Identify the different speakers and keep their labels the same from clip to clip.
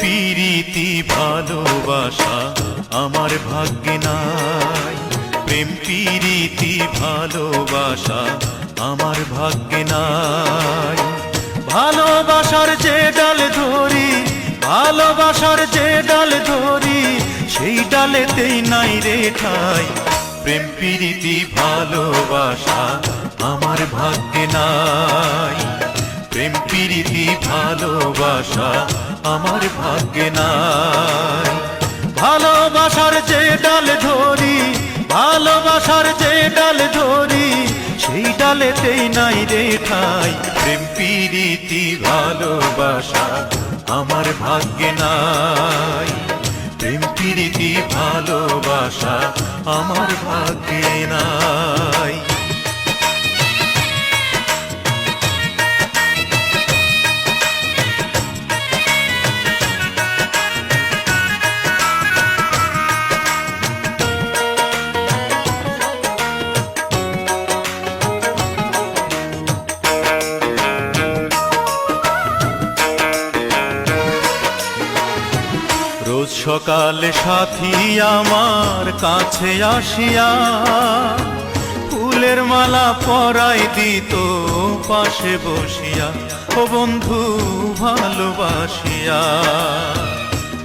Speaker 1: প্রীতি ভালোবাসা আমার ভাগ্যে নাই। প্রেম প্রীতি ভালোবাসা আমার ভাগ্যে নাই। ভালোবাসার যে ডাল ধরি, ভালোবাসার যে ডাল ধরি, সেই ডালেতেই নাই রে ঠাই। প্রেম প্রীতি ভালোবাসা আমার ভাগ্যে নাই। প্রেম প্রীতি ভালোবাসা আমার ভাগ্যে নাই। ভালোবাসার যে ডাল ধরি, ভালোবাসার যে ডাল ধরি, সেই ডালেতেই নাই রে ঠাই। প্রেম প্রীতি ভালোবাসা আমার ভাগ্যে নাই। প্রেম প্রীতি ভালোবাসা আমার ভাগ্যে নাই। রোজ সকালে সাথী আমার কাছে আসিয়া ফুলের মালা পরাই দিত পাশে বসিয়া, ও বন্ধু ভালোবাসিয়া।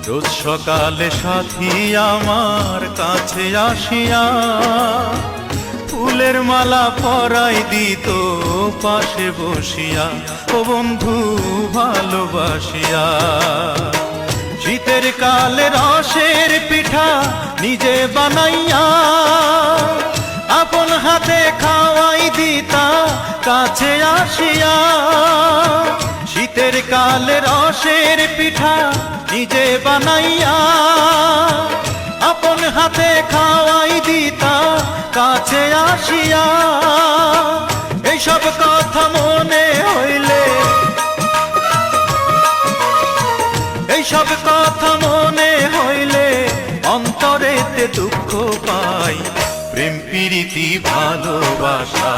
Speaker 1: রোজ সকালে সাথী আমার কাছে আসিয়া ফুলের মালা পরাই দিত পাশে বসিয়া, ও বন্ধু ভালোবাসিয়া। শীতের কালে রসের পিঠা নিজে বানাইয়া আপন হাতে খাওয়াই দিতা কাছে আসিয়া। শীতের কালে রসের পিঠা নিজে বানাইয়া আপন হাতে খাওয়াই দিতা কাছে আসিয়া। এইসব কথা মনে হইলে, এইসব কথা মনে হইলে অন্তরেতে দুঃখ পাই। প্রেম প্রীতি ভালোবাসা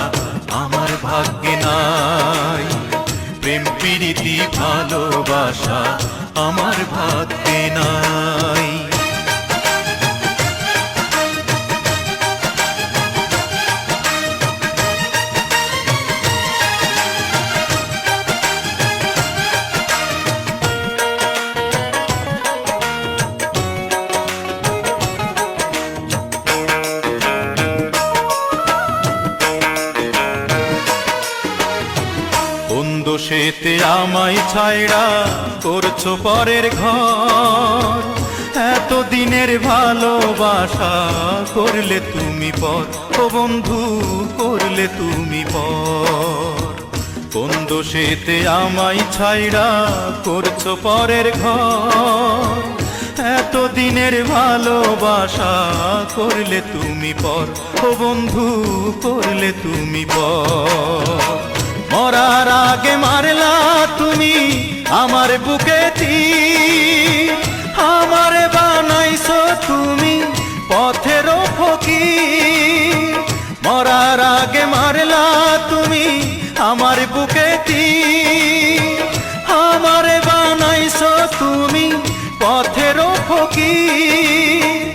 Speaker 1: আমার ভাগ্যে নাই। প্রেম প্রীতি ভালোবাসা আমার ভাগ্যে নাই। দোষেতে আমায় ছাইড়া করছো পরের ঘর, এত দিনের ভালোবাসা করলে তুমি পর, ও বন্ধু করলে তুমি পর। কোন দোষেতে আমায় ছাইড়া করছো পরের ঘর, এত দিনের ভালোবাসা করলে তুমি পর, ও বন্ধু করলে তুমি পর। মরার আগে মারলা তুমি আমার বুকে তীর, আমারে বানাইছো তুমি পথের ফকির। মরার আগে মারলা তুমি আমার বুকে তীর, আমারে বানাইছো তুমি পথের ফকির।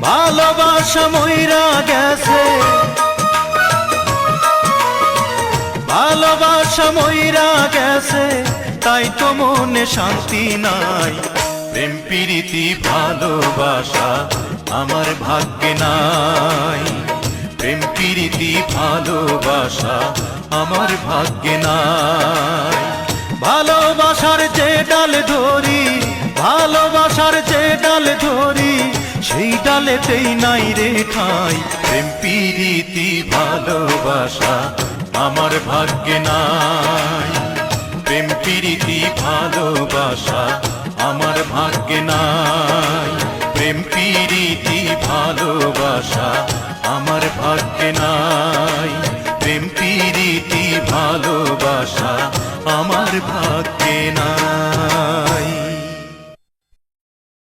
Speaker 1: ভালোবাসা মইরা গেছে, ভালোবাসা মইরা গেছে, তাই তো মনে শান্তি নাই। প্রেম প্রীতি ভালোবাসা আমার ভাগ্যে নাই। প্রেম প্রীতি ভালোবাসা আমার ভাগ্যে নাই। ভালোবাসার যে ডাল ধরি, ভালোবাসার যে ডাল ধরি, সেই ডালেতেই নাই রে ঠাই। প্রেম প্রীতি ভালোবাসা আমার ভাগ্যে নাই। প্রেম প্রীতি ভালোবাসা আমার ভাগ্যে নাই। প্রেম প্রীতি ভালোবাসা আমার ভাগ্যে নাই। প্রেম প্রীতি ভালোবাসা আমার ভাগ্যে নাই।